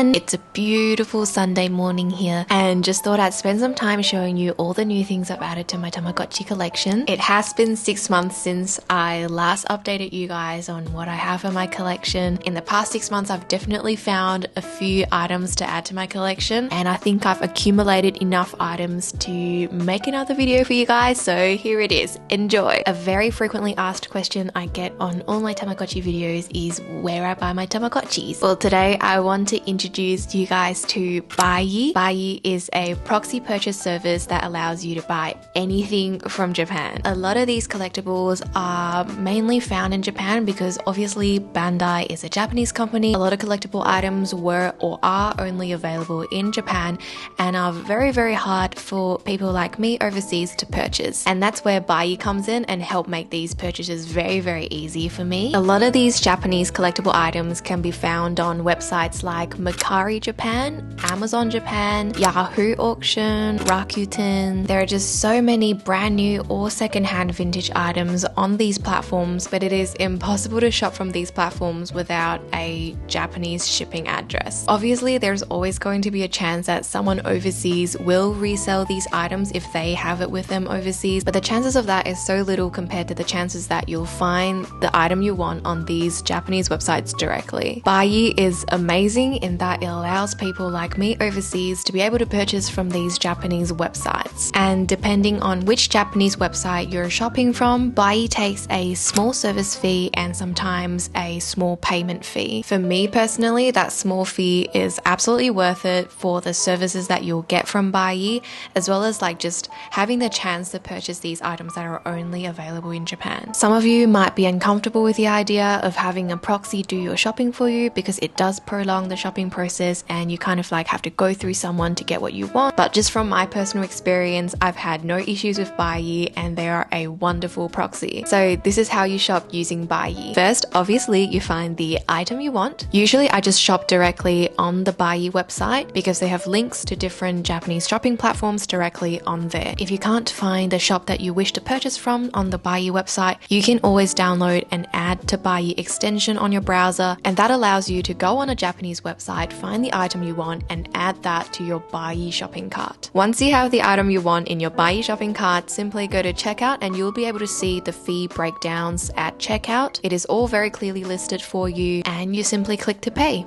everyone, it's a beautiful Sunday morning here and just thought I'd spend some time showing you all the new things I've added to my Tamagotchi collection. It has been 6 months since I last updated you guys on what I have in my collection. In the past 6 months I've definitely found a few items to add to my collection and I think I've accumulated enough items to make another video for you guys, so here it is. Enjoy! A very frequently asked question I get on all my Tamagotchi videos is where I buy my Tamagotchis. Well, today I want to introduce you guys to Buyee. Buyee is a proxy purchase service that allows you to buy anything from Japan. A lot of these collectibles are mainly found in Japan because obviously Bandai is a Japanese company. A lot of collectible items were or are only available in Japan and are very hard for people like me overseas to purchase. And that's where Buyee comes in and help make these purchases very easy for me. A lot of these Japanese collectible items can be found on websites like Mercari Japan, Amazon Japan, Yahoo Auction, Rakuten. There are just so many brand new or secondhand vintage items on these platforms, but it is impossible to shop from these platforms without a Japanese shipping address. Obviously, there's always going to be a chance that someone overseas will resell these items if they have it with them overseas, but the chances of that is so little compared to the chances that you'll find the item you want on these Japanese websites directly. Buyee is amazing in that it allows people like me overseas to be able to purchase from these Japanese websites. And depending on which Japanese website you're shopping from, Buyee takes a small service fee and sometimes a small payment fee. For me personally, that small fee is absolutely worth it for the services that you'll get from Buyee, as well as like just having the chance to purchase these items that are only available in Japan. Some of you might be uncomfortable with the idea of having a proxy do your shopping for you because it does prolong the shopping process and you kind of like have to go through someone to get what you want. But just from my personal experience, I've had no issues with Buyee and they are a wonderful proxy. So this is how you shop using Buyee. First, obviously you find the item you want. Usually I just shop directly on the Buyee website because they have links to different Japanese shopping platforms directly on there. If you can't find the shop that you wish to purchase from on the Buyee website, you can always download an add to Buyee extension on your browser, and that allows you to go on a Japanese website, find the item you want and add that to your Buyee shopping cart. Once you have the item you want in your Buyee shopping cart, simply go to checkout and you'll be able to see the fee breakdowns at checkout. It is all very clearly listed for you and you simply click to pay.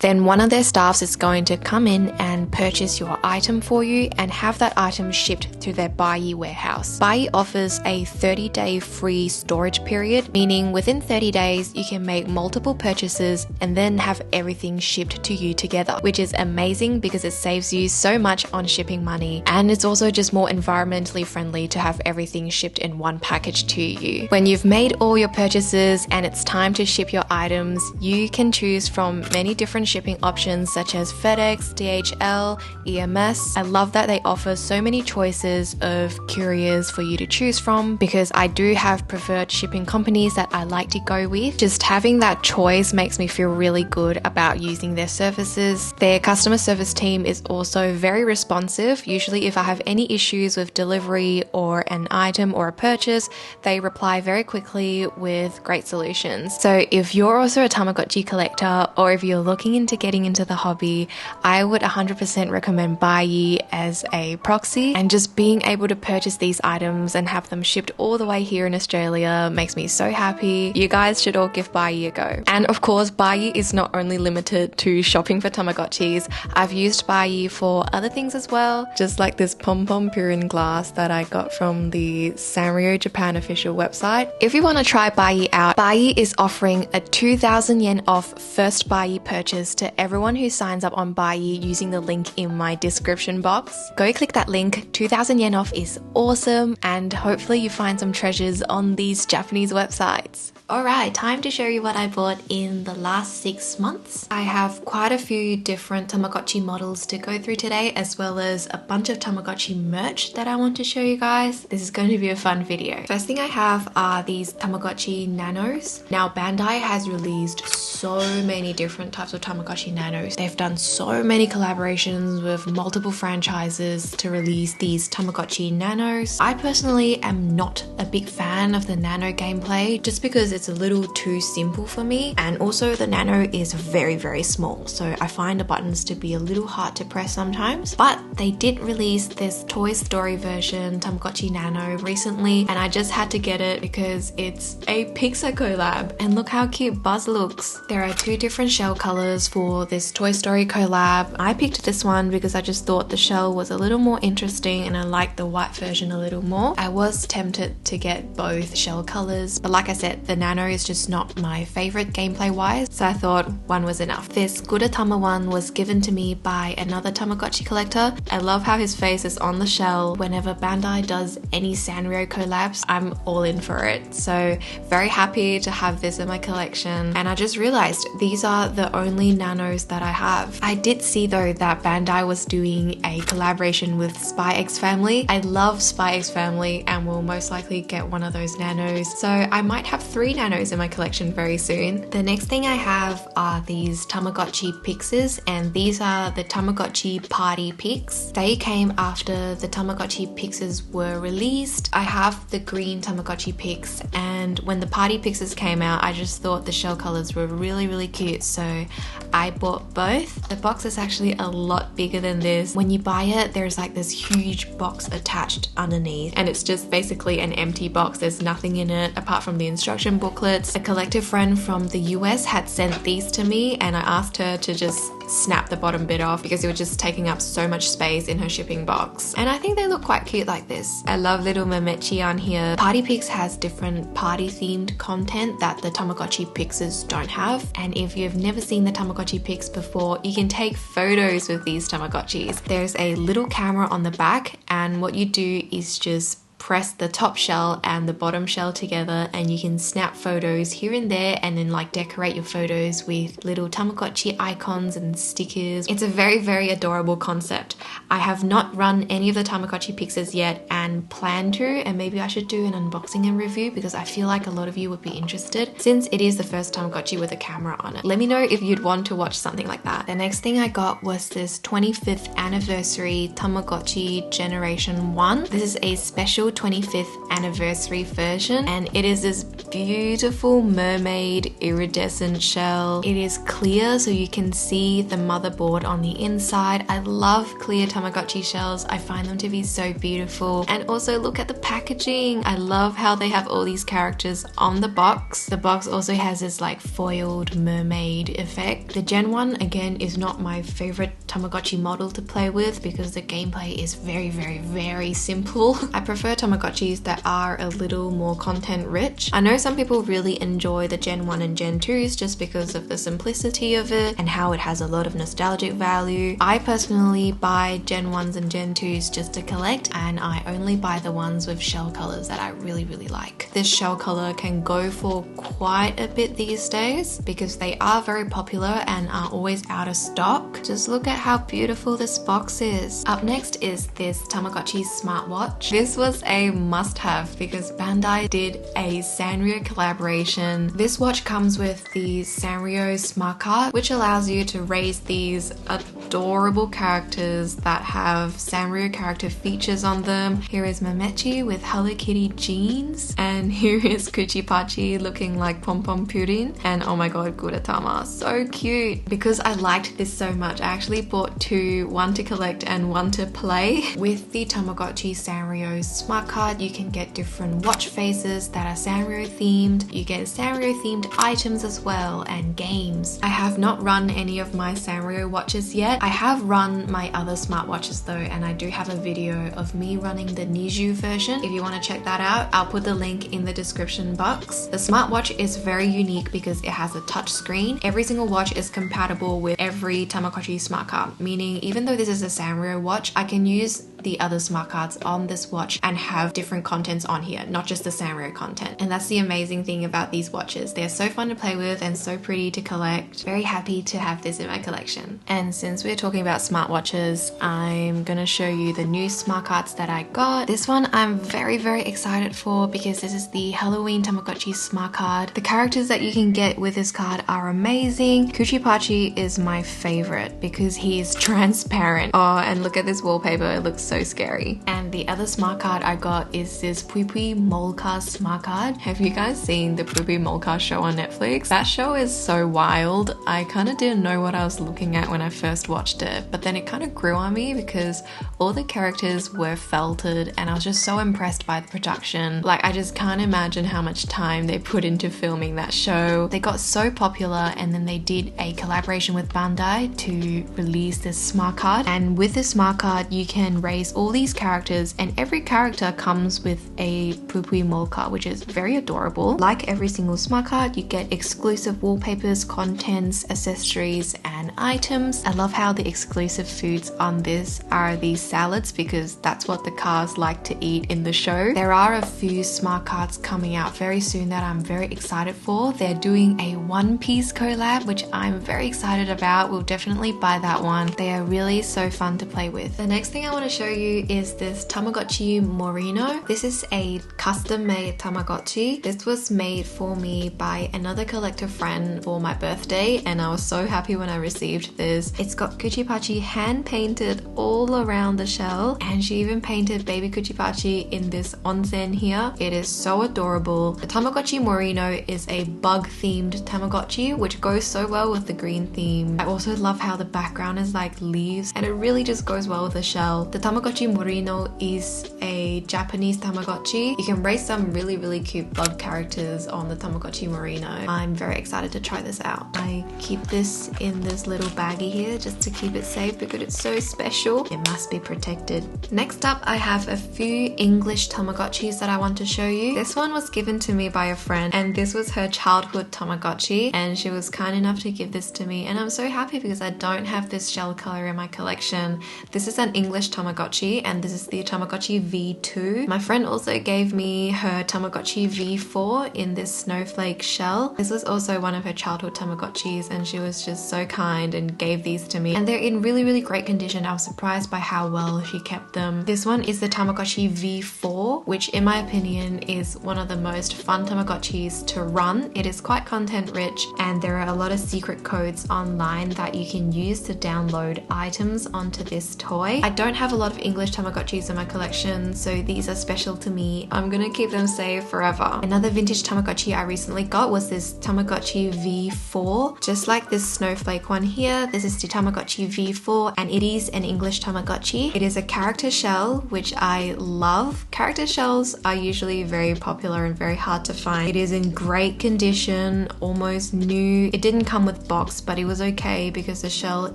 Then one of their staffs is going to come in and purchase your item for you and have that item shipped to their Buyee warehouse. Buyee offers a 30-day free storage period, meaning within 30 days you can make multiple purchases and then have everything shipped to you together, which is amazing because it saves you so much on shipping money and it's also just more environmentally friendly to have everything shipped in one package to you. When you've made all your purchases and it's time to ship your items, you can choose from many different shipping options such as FedEx, DHL, EMS. I love that they offer so many choices of couriers for you to choose from because I do have preferred shipping companies that I like to go with. Just having that choice makes me feel really good about using their services. Their customer service team is also very responsive. Usually if I have any issues with delivery or an item or a purchase, they reply very quickly with great solutions. So if you're also a Tamagotchi collector or if you're looking into getting into the hobby, I would 100% recommend Buyee as a proxy, and just being able to purchase these items and have them shipped all the way here in Australia makes me so happy. You guys should all give Buyee a go. And of course, Buyee is not only limited to shopping for Tamagotchis. I've used Buyee for other things as well, just like this pom-pom Purin glass that I got from the Sanrio Japan official website. If you want to try Buyee out, Buyee is offering a 2,000 yen off first Buyee purchase to everyone who signs up on Buyee using the link in my description box. Go click that link. 2,000 yen off is awesome and hopefully you find some treasures on these Japanese websites. Alright, time to show you what I bought in the last 6 months. I have quite a few different Tamagotchi models to go through today, as well as a bunch of Tamagotchi merch that I want to show you guys. This is going to be a fun video. First thing I have are these Tamagotchi Nanos. Now Bandai has released so many different types of Tamagotchi Nanos. They've done so many collaborations with multiple franchises to release these Tamagotchi Nanos. I personally am not a big fan of the Nano gameplay just because it's a little too simple for me, and also the Nano is very, very small, so I find the buttons to be a little hard to press sometimes. But they did release this Toy Story version Tamagotchi Nano recently, and I just had to get it because it's a Pixar collab, and look how cute Buzz looks. There are 2 different shell colors for this Toy Story collab. I picked this one because I just thought the shell was a little more interesting and I liked the white version a little more. I was tempted to get both shell colors, but like I said, the Nano is just not my favorite gameplay wise, so I thought one was enough. This Gudetama one was given to me by another Tamagotchi collector. I love how his face is on the shell. Whenever Bandai does any Sanrio collabs, I'm all in for it. So very happy to have this in my collection. And I just realized these are the only Nanos that I have. I did see though that Bandai was doing a collaboration with Spy X Family. I love Spy X Family and will most likely get one of those Nanos. So I might have 3 Nanos in my collection very soon. The next thing I have are these Tamagotchi Pixes, and these are the Tamagotchi Party Pix. They came after the Tamagotchi Pixes were released. I have the green Tamagotchi Pix, and when the Party Pixes came out, I just thought the shell colors were really, really cute, so I bought both. The box is actually a lot bigger than this. When you buy it, there's like this huge box attached underneath, and it's just basically an empty box. There's nothing in it apart from the instruction booklets. A collective friend from the US had sent these to me, and I asked her to just snap the bottom bit off because it was just taking up so much space in her shipping box. And I think they look quite cute like this. I love little Memechi on here. Party Pix has different party themed content that the Tamagotchi Pixes don't have. And if you've never seen the Tamagotchi Pix before, you can take photos with these Tamagotchis. There's a little camera on the back, and what you do is just press the top shell and the bottom shell together, and you can snap photos here and there and then like decorate your photos with little Tamagotchi icons and stickers. It's a very, very adorable concept. I have not run any of the Tamagotchi Pixes yet and plan to, and maybe I should do an unboxing and review because I feel like a lot of you would be interested since it is the first Tamagotchi with a camera on it. Let me know if you'd want to watch something like that. The next thing I got was this 25th anniversary Tamagotchi Generation 1. This is a special 25th anniversary version, and it is this beautiful mermaid iridescent shell. It is clear so you can see the motherboard on the inside. I love clear Tamagotchi shells. I find them to be so beautiful. And also look at the packaging. I love how they have all these characters on the box. The box also has this like foiled mermaid effect. The Gen 1 again is not my favorite Tamagotchi model to play with because the gameplay is very, very, very simple. I prefer Tamagotchis that are a little more content rich. I know some people really enjoy the Gen 1 and Gen 2s just because of the simplicity of it and how it has a lot of nostalgic value. I personally buy Gen 1s and Gen 2s just to collect, and I only buy the ones with shell colors that I really, really like. This shell color can go for quite a bit these days because they are very popular and are always out of stock. Just look at how beautiful this box is. Up next is this Tamagotchi smartwatch. This was a must-have because Bandai did a Sanrio collaboration. This watch comes with the Sanrio smart card, which allows you to raise these adorable characters that have Sanrio character features on them. Here is Memechi with Hello Kitty jeans, and here is Kuchipachi looking like Pom Pom Pudding, and oh my god, Gudetama, so cute. Because I liked this so much, I actually bought 2, one to collect and one to play. With the Tamagotchi Sanrio smart card, you can get different watch faces that are Sanrio themed. You get Sanrio themed items as well, and games. I have not run any of my Sanrio watches yet. I have run my other smartwatches though, and I do have a video of me running the Niju version. If you want to check that out, I'll put the link in the description box. The smartwatch is very unique because it has a touch screen. Every single watch is compatible with every Tamagotchi smart card, meaning even though this is a Sanrio watch, I can use the other smart cards on this watch and have different contents on here, not just the Sanrio content. And that's the amazing thing about these watches. They're so fun to play with and so pretty to collect. Very happy to have this in my collection. And since we're talking about smartwatches, I'm gonna show you the new smart cards that I got. This one I'm very, very excited for because this is the Halloween Tamagotchi smart card. The characters that you can get with this card are amazing. Kuchipachi is my favorite because he's transparent. Oh, and look at this wallpaper, it looks so scary. And the other smart card I got is this Buyee Molka smart card. Have you guys seen the Buyee Molka show on Netflix? That show is so wild. I kind of didn't know what I was looking at when I first watched it, but then it kind of grew on me because all the characters were felted and I was just so impressed by the production. Like, I just can't imagine how much time they put into filming that show. They got so popular and then they did a collaboration with Bandai to release this smart card. And with this smart card, you can raise all these characters and every character comes with a Buyee Molka, which is very adorable. Like every single smart card, you get exclusive wallpapers, contents, accessories, and items. I love how the exclusive foods on this are these salads because that's what the cars like to eat in the show. There are a few smart cards coming out very soon that I'm very excited for. They're doing a One Piece collab, which I'm very excited about. We'll definitely buy that one. They are really so fun to play with. The next thing I want to show you is this Tamagotchi Morino. This is a custom-made Tamagotchi. This was made for me by another collector friend for my birthday, and I was so happy when I received this. It's got Kuchipachi hand-painted all around the shell, and she even painted baby Kuchipachi in this onsen here. It is so adorable. The Tamagotchi Morino is a bug-themed Tamagotchi, which goes so well with the green theme. I also love how the background is like leaves, and it really just goes well with the shell. The Tamagotchi Morino is a Japanese Tamagotchi. You can raise some really cute bug characters on the Tamagotchi Morino. I'm very excited to try this out. I keep this in this little baggie here just to keep it safe because it's so special. It must be protected. Next up, I have a few English Tamagotchis that I want to show you. This one was given to me by a friend, and this was her childhood Tamagotchi, and she was kind enough to give this to me, and I'm so happy because I don't have this shell color in my collection. This is an English Tamagotchi, and this is the Tamagotchi V2. My friend also gave me her Tamagotchi V4 in this snowflake shell. This was also one of her childhood Tamagotchis, and she was just so kind and gave these to me, and they're in really great condition. I was surprised by how well she kept them. This one is the Tamagotchi V4, which in my opinion is one of the most fun Tamagotchis to run. It is quite content rich, and there are a lot of secret codes online that you can use to download items onto this toy. I don't have a lot of English Tamagotchis in my collection, so these are special to me. I'm gonna keep them safe forever. Another vintage Tamagotchi I recently got was this Tamagotchi V4. Just like this snowflake one here, this is the Tamagotchi V4, and it is an English Tamagotchi. It is a character shell, which I love. Character shells are usually very popular and very hard to find. It is in great condition, almost new. It didn't come with box, but it was okay because the shell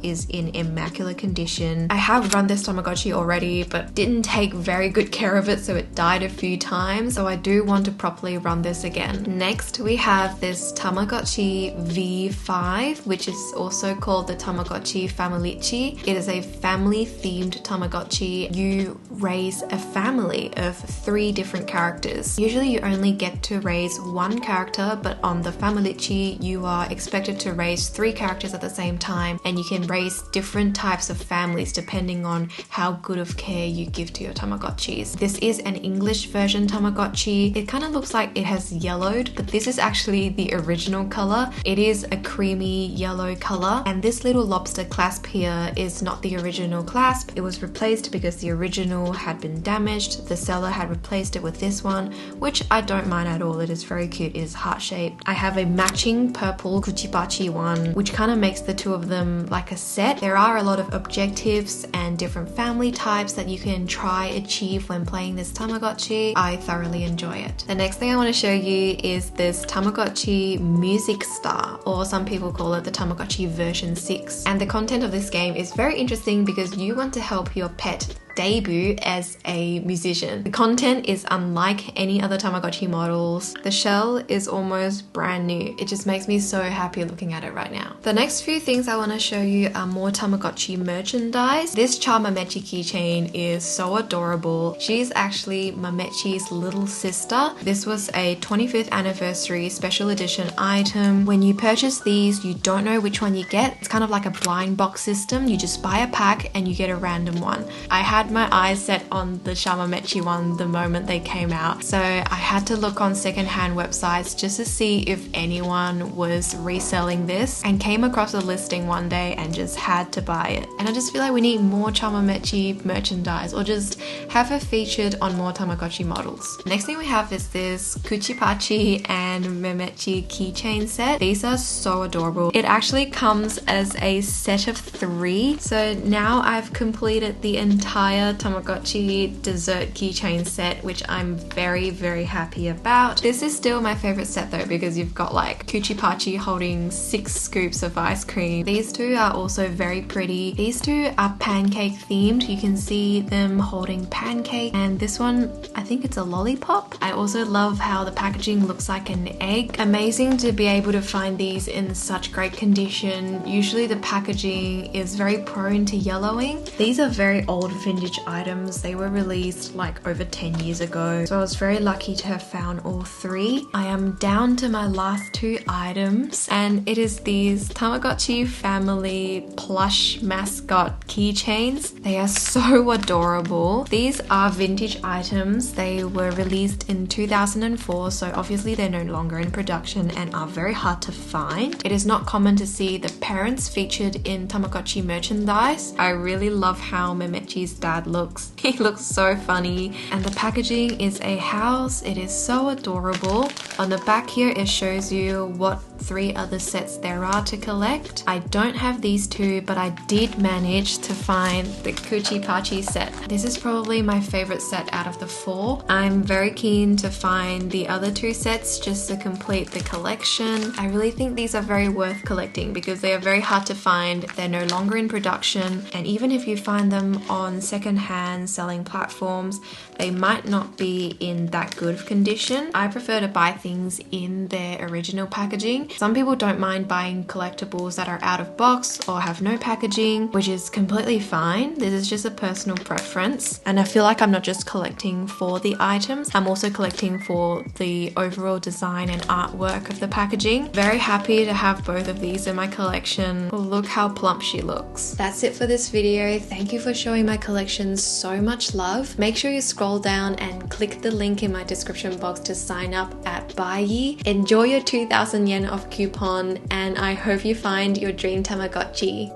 is in immaculate condition. I have run this Tamagotchi already, but didn't take very good care of it, so it died a few times. So I do want to properly run this again. Next, we have this Tamagotchi V5, which is also called the Tamagotchi Familicci. It is a family-themed Tamagotchi. You raise a family of 3 different characters. Usually you only get to raise one character, but on the Familicci, you are expected to raise 3 characters at the same time, and you can raise different types of families depending on how good of care you give to your Tamagotchis. This is an English version Tamagotchi. It kind of looks like it has yellowed, but this is actually the original color. It is a creamy yellow color, and this little lobster clasp here is not the original clasp. It was replaced because the original had been damaged. The seller had replaced it with this one, which I don't mind at all. It is very cute. It is heart-shaped. I have a matching purple Kuchipachi one, which kind of makes the two of them like a set. There are a lot of objectives and different family types that you can try achieve when playing this Tamagotchi. I thoroughly enjoy it. The next thing I want to show you is this Tamagotchi Music Star, or some people call it the Tamagotchi version 6. And the content of this game is very interesting because you want to help your pet debut as a musician. The content is unlike any other Tamagotchi models. The shell is almost brand new. It just makes me so happy looking at it right now. The next few things I want to show you are more Tamagotchi merchandise. This Mamechi keychain is so adorable. She's actually Mamechi's little sister. This was a 25th anniversary special edition item. When you purchase these, you don't know which one you get. It's kind of like a blind box system. You just buy a pack and you get a random one. I had had my eyes set on the Tamagotchi one the moment they came out, so I had to look on secondhand websites just to see if anyone was reselling this, and came across a listing one day and just had to buy it. And I just feel like we need more Tamagotchi merchandise, or just have it featured on more Tamagotchi models. Next thing we have is this Kuchipachi and Memechi keychain set. These are so adorable. It actually comes as a set of 3. So now I've completed the entire Tamagotchi dessert keychain set, which I'm very, very happy about. This is still my favorite set though, because you've got like Kuchipachi holding 6 scoops of ice cream. These two are also very pretty. These two are pancake themed. You can see them holding pancake, and this one, I think it's a lollipop. I also love how the packaging looks like an egg. Amazing to be able to find these in such great condition. Usually the packaging is very prone to yellowing. These are very old vintage items. They were released like over 10 years ago, so I was very lucky to have found all 3. I am down to my last 2 items, and it is these Tamagotchi family plush mascot keychains. They are so adorable. These are vintage items. They were released in 2004, so obviously they're no longer in production and are very hard to find. It is not common to see the parents featured in Tamagotchi merchandise. I really love how Memechi's dad looks. He looks so funny, and the packaging is a house. It is so adorable. On the back here it shows you what 3 other sets there are to collect. I don't have these 2, but I did manage to find the Kuchipachi set. This is probably my favorite set out of the 4. I'm very keen to find the other 2 sets just to complete the collection. I really think these are very worth collecting because they are very hard to find. They're no longer in production, and even if you find them on secondhand selling platforms, they might not be in that good of condition. I prefer to buy things in their original packaging. Some people don't mind buying collectibles that are out of box or have no packaging, which is completely fine. This is just a personal preference, and I feel like I'm not just collecting for the items, I'm also collecting for the overall design and artwork of the packaging. Very happy to have both of these in my collection. Look how plump she looks. That's it for this video. Thank you for showing my collection so much love. Make sure you scroll down and click the link in my description box to sign up at Buyee. Enjoy your 2,000 yen off coupon, and I hope you find your dream Tamagotchi.